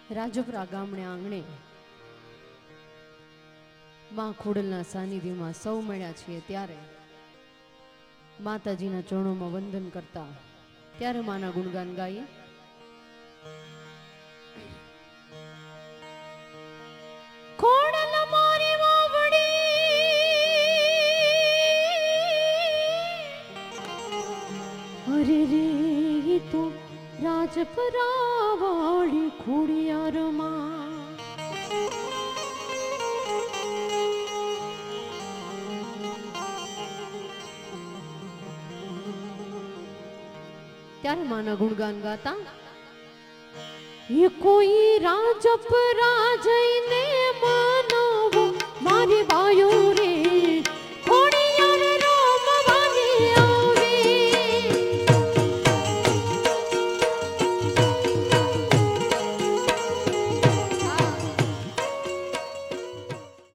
રાજપરા ગામડે આંગણે માં ખોડલના સાનિધ્યમાં સૌ મળ્યા છીએ ત્યારે માતાજીના ચરણોમાં વંદન કરતા ત્યારે માના ગુણગાન ગાઈએ. ખોડલ મારી વાવડી અરે રે તો રાજપરા વાળી ખોડિયારમાં ત્યારે માના ગુણગાન ગાતા એ કોઈ રાજપરા જઈને માનવો મારી બાયો